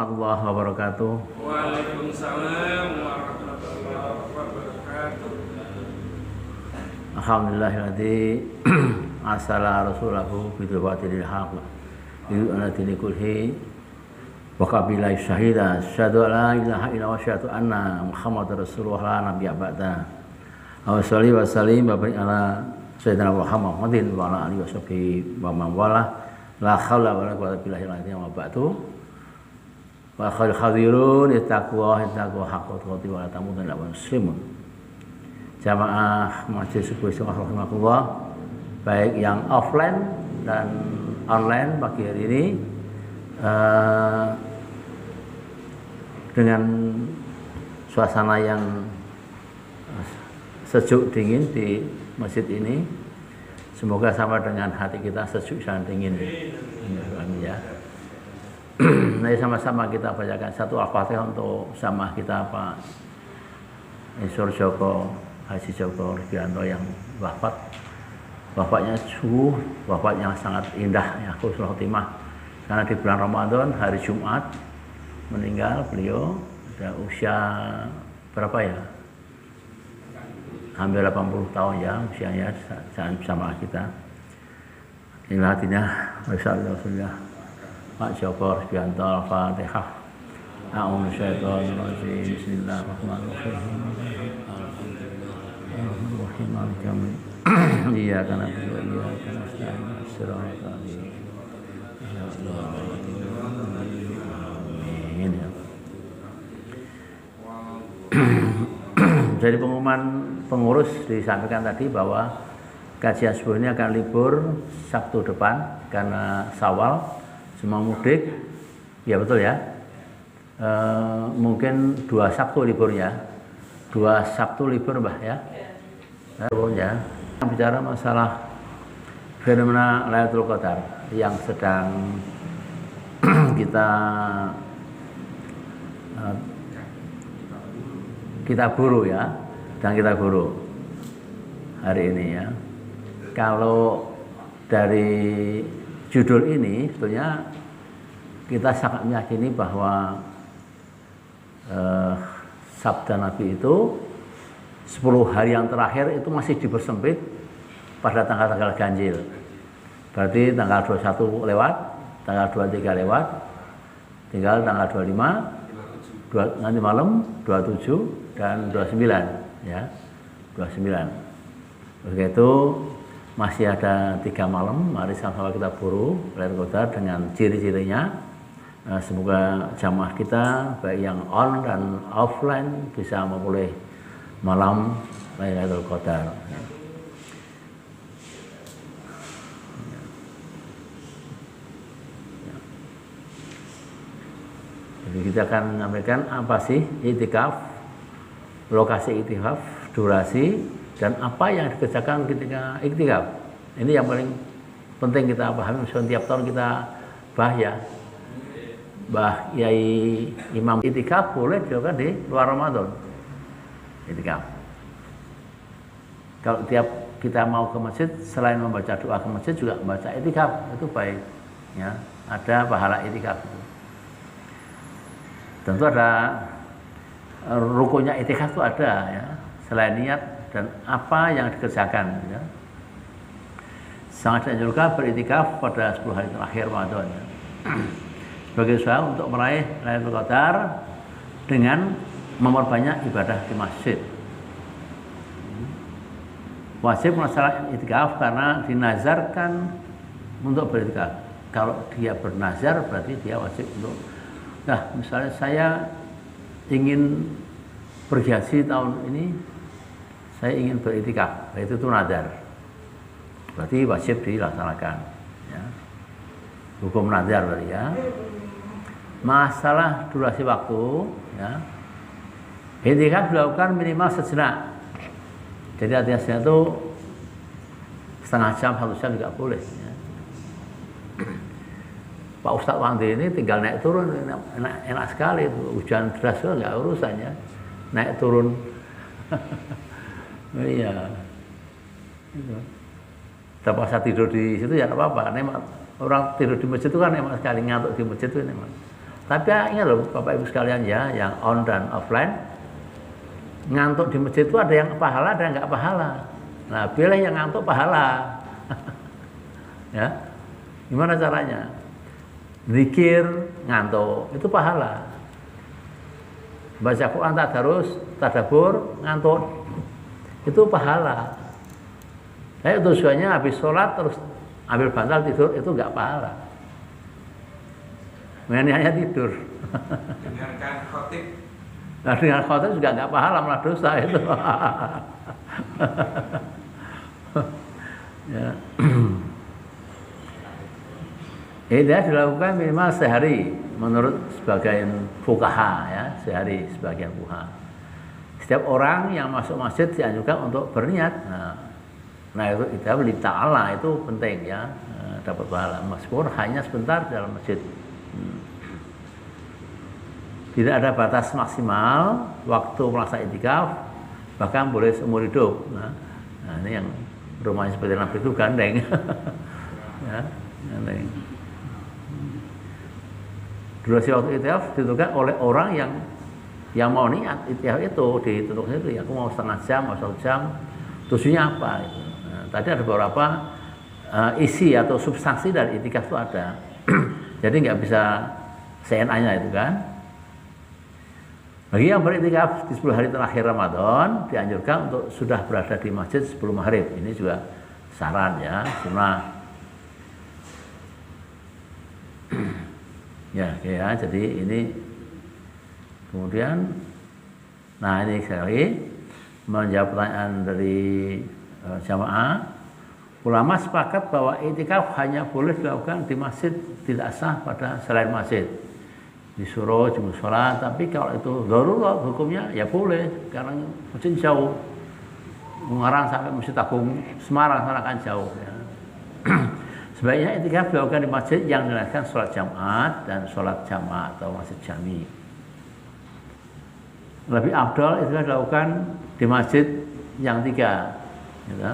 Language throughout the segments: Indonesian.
Allah wabarakatuh. Waalaikumsalam warahmatullahi wabarakatuh. Alhamdulillahilladzi arsala rasulahu bil batil haq yu'ana dini kulhi wa qabila syahida asyhadu alla ilaha illallah wa asyhadu anna muhammadar rasulullah la nabiyya ba'da. Wa sholli wa sallim wa barik ala sayyidina Muhammadin wa ala alihi washabihi wa man wala la haula wala quwwata illa billah wa ba'du. Wa khairul khadirun ittaqwa haqqa tuqatih wa la tamutunna illa wa muslimun. Jamaah Masjid Subuh Rahmatullah, baik yang offline dan online pagi hari ini dengan suasana yang sejuk dingin di masjid ini, semoga sama dengan hati kita sejuk dan dingin. Amin ya. Mari sama-sama kita bacakan satu Al-Fatihah untuk sama kita Pak Isur Joko Haji Joko Rigianto yang wafat. Wafatnya wafatnya sangat indah ya, husnul khotimah. Karena di bulan Ramadan hari Jumat meninggal beliau, ada usia berapa ya? Hampir 80 tahun ya usianya, sama kita. Inilah hatinya Rasulullah. Pak Joko Rigianto Al-Fatihah. A'udzu syaitonir rajim. Bismillahirrahmanirrahim. Alhamdulillah. Iya karena beliau karena shiratal Amin ya. Jadi pengumuman pengurus disampaikan tadi bahwa kajian subuh ini akan libur Sabtu depan karena Syawal. Semua mudik, ya betul ya. Mungkin 2 Sabtu liburnya, 2 Sabtu libur Mbah ya. Ya. Bicara masalah fenomena Lailatul Qadar yang sedang kita buru ya, dan kita buru hari ini ya. Kalau dari judul ini sebetulnya kita sangat meyakini bahwa sabda Nabi itu 10 hari yang terakhir itu masih dipersempit pada tanggal-tanggal ganjil. Berarti tanggal 21 lewat, tanggal 23 lewat, tinggal tanggal 25, nanti malam 27 dan 29 ya. 29. Begitu masih ada 3 malam, mari sama-sama kita buru Lailatul Qadar dengan ciri-cirinya. Semoga jamaah kita baik yang on dan offline bisa memulai malam Lailatul Qadar. Jadi kita akan menyampaikan apa sih iktikaf, lokasi iktikaf, durasi, dan apa yang dikerjakan ketika iktikaf. Ini yang paling penting kita pahami. Setiap tahun kita bahas ya, Mbah Yai Imam iktikaf boleh dilakukan di luar Ramadan. Iktikaf. Kalau tiap kita mau ke masjid, selain membaca doa ke masjid juga membaca iktikaf, itu baik. Ya, ada pahala iktikaf. Tentu ada rukunnya iktikaf itu ada ya, selain niat dan apa yang dikerjakan ya. Sangat dianjurkan beriktikaf pada 10 hari terakhir Ramadan ya. Sebagai usaha untuk meraih Lailatul Qadar dengan memperbanyak ibadah di masjid. Wajib melaksanakan iktikaf karena dinazarkan untuk beriktikaf. Kalau dia bernazar berarti dia wajib untuk. Nah, misalnya saya ingin pergi haji tahun ini, saya ingin beriktikaf, itu nazar. Berarti wajib dilaksanakan. Ya. Hukum nazar berarti ya. Masalah durasi waktu, ya. Iktikaf dilakukan minimal sejenak. Jadi artinya itu setengah jam, 1 jam juga boleh. Ya. Pak Ustadz Wandi ini tinggal naik turun, enak sekali. Hujan deras juga nggak urusannya, naik turun. Iya. Terpaksa tidur di situ ya nggak apa-apa. Orang tidur di masjid itu kan enak sekali, ngantuk di masjid itu enak. Tapi ya, ingat loh Bapak Ibu sekalian ya, yang on dan offline, ngantuk di masjid itu ada yang pahala, ada yang nggak pahala. Nah, pilih yang ngantuk pahala. Ya, gimana caranya? Zikir ngantuk itu pahala. Baca Quran tadarus, tadabbur ngantuk itu pahala. Tujuannya habis sholat terus ambil bantal tidur itu nggak pahala. Hanya tidur. Dengarkan khotib. Nah, dengan khotib juga nggak pahala, malah dosa itu. Ya. Ini dilakukan minimal sehari menurut sebagian fuqaha ya, sehari sebagian fuqaha. Setiap orang yang masuk masjid dianjurkan untuk berniat. Nah itu ta'ala itu penting ya, dapat pahala meskipun hanya sebentar dalam masjid. Tidak ada batas maksimal waktu melaksanakan itikaf, bahkan boleh seumur hidup. Nah ini yang rumahnya seperti Nabi itu gandeng. Ya, gandeng. Durasi waktu itikaf ditentukan oleh orang yang mau niat itikaf itu, ditentukan itu ya, aku mau setengah jam, mau 1 jam, tujuannya apa itu. Nah, tadi ada beberapa isi atau substansi dari itikaf itu ada. Jadi nggak bisa seenaknya itu kan. Bagi yang beriktikaf di 10 hari terakhir Ramadan dianjurkan untuk sudah berada di masjid sebelum maghrib. Ini juga saran ya, sunnah. Ya, jadi ini kemudian, nah ini sekali menjawab pertanyaan dari jamaah. Ulama sepakat bahwa iktikaf hanya boleh dilakukan di masjid, tidak sah pada selain masjid. Disuruh di musola, tapi kalau itu darurat hukumnya ya boleh, karena masjid jauh. Mengarang sampai Masjid Agung Semarang sana kan jauh ya. Sebaiknya iktikaf dilakukan di masjid yang dilakukan sholat Jumat dan sholat jamaah atau masjid jami. Lebih afdal itu dilakukan di masjid yang 3, gitu.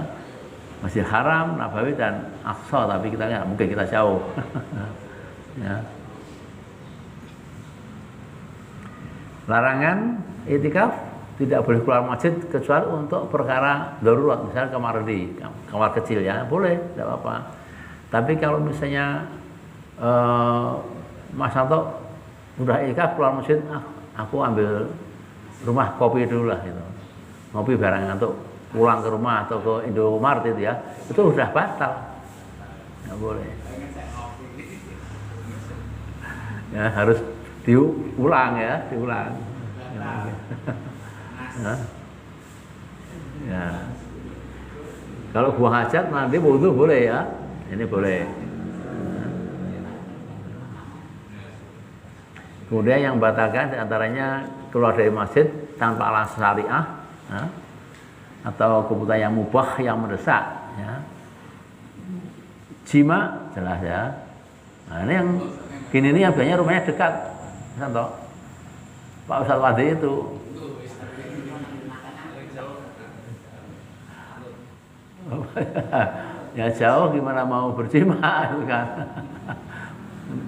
Masjid Haram, Nabawi dan Aqsa, tapi kita nggak mungkin, kita jauh. Ya. Larangan iktikaf tidak boleh keluar masjid kecuali untuk perkara darurat, misalnya kamar kecil ya, boleh, tidak apa-apa. Tapi kalau misalnya Mas Santo udah iktikaf keluar masjid, aku ambil rumah kopi dulu lah gitu. Ngopi barang ngantuk, pulang ke rumah atau ke Indomaret itu ya, itu udah batal. Nggak boleh. Ya, harus diulang ya, diulang. Ya. Kalau buang hajat nanti wudu boleh ya. Ini boleh. Kemudian yang batalkan diantaranya keluar dari masjid tanpa alasan syariah, ya, atau kebutuhan yang mubah yang mendesak. Ya. Jima jelas ya. Nah, ini yang gini ini yang biasanya rumahnya dekat, Santo. Pak Ustadz Wadi itu. Ya jauh gimana mau berjima itu kan.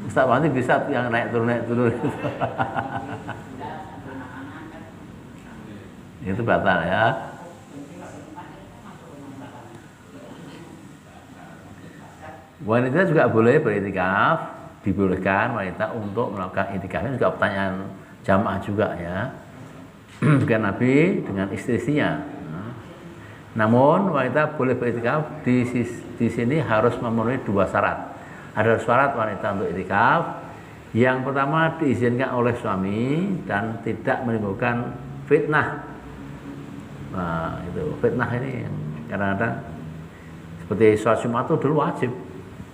Ustaz Wandi bisa yang naik turun itu. Itu batal ya. Wanita juga boleh beriktikaf, dibolehkan wanita untuk melakukan iktikaf. Ini juga pertanyaan jamaah juga ya. Juga Nabi dengan istri-istrinya. Namun wanita boleh beriktikaf di sini harus memenuhi 2 syarat. Ada syarat wanita untuk iktikaf. Yang pertama diizinkan oleh suami dan tidak menimbulkan fitnah. Nah, itu fitnah ini yang kadang-kadang seperti sholat Jumat itu dulu wajib,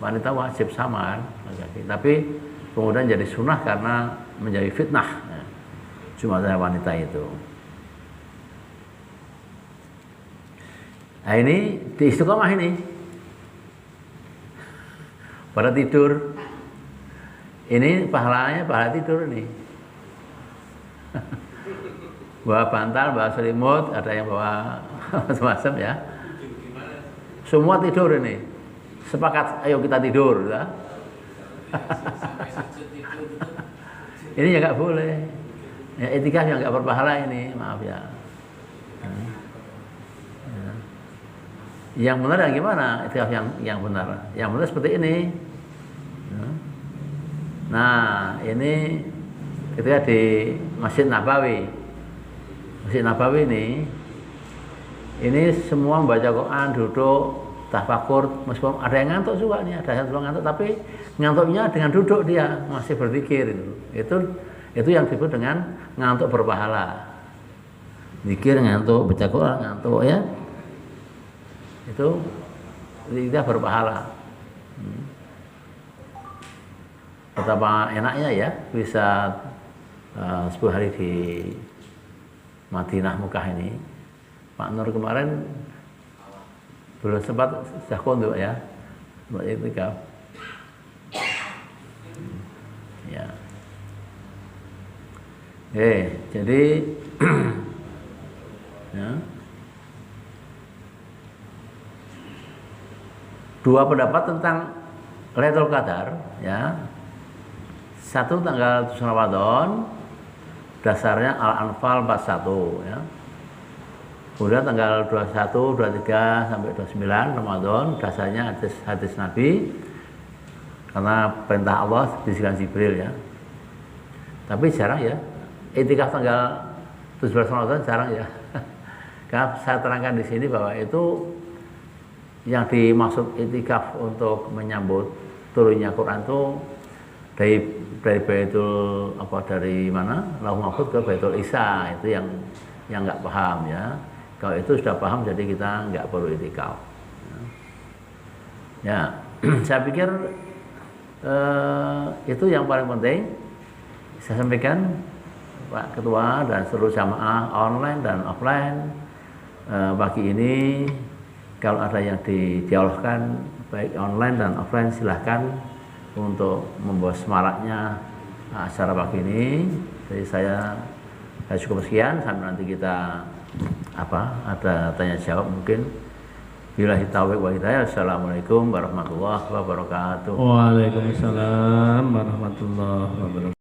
wanita wajib sama kan, tapi kemudian jadi sunnah karena menjadi fitnah Jumatnya wanita itu. Nah ini di istiqomah ini pada tidur ini pahalanya pahala tidur ini. Bawa bantal, bawa selimut, ada yang bawa macam-macam ya. Semua tidur ini. Sepakat, ayo kita tidur ya. Ini ya nggak boleh. Ya, itikaf yang nggak berpahala ini, maaf ya. Yang benar yang gimana? Itikaf yang benar. Yang benar seperti ini. Nah, ini ketika di Masjid Nabawi. Masjid Nabawi ini semua membaca Quran, duduk, tafakur, meskipun ada yang ngantuk juga nih, ada yang ngantuk, tapi ngantuknya dengan duduk dia masih berzikir itu yang disebut dengan ngantuk berpahala. Zikir ngantuk, baca Quran ngantuk ya. Itu tidak berpahala. Betapa enaknya ya bisa 10 hari di Madinah Mekah ini. Pak Nur kemarin belum sempat zakon ya, buat itikaf. Ya. Jadi ya. Dua pendapat tentang Lailatul Qadar ya. Satu tanggal 7 Ramadan, dasarnya Al-Anfal 41 ya. Kemudian tanggal 21, 23 sampai 29 Ramadan, dasarnya hadis Nabi karena perintah Allah bisikan Jibril ya. Tapi jarang ya. Itikaf tanggal 17 Ramadan jarang ya. Karena saya terangkan di sini bahwa itu yang dimaksud itikaf untuk menyambut turunnya Quran itu dari Baitul dari mana? Lauh Mahfuz ke Baitul Isa, itu yang nggak paham ya. Kalau itu sudah paham, jadi kita nggak perlu itikaf. Ya, saya pikir itu yang paling penting saya sampaikan Pak Ketua dan seluruh jamaah online dan offline pagi ini. Kalau ada yang didialogkan baik online dan offline, silahkan untuk membawa semaraknya acara pagi ini. Jadi saya cukup sekian, sampai nanti kita ada tanya jawab mungkin. Billahi taufiq wa hidayah. Assalamualaikum warahmatullahi wabarakatuh. Waalaikumsalam warahmatullahi wabarakatuh.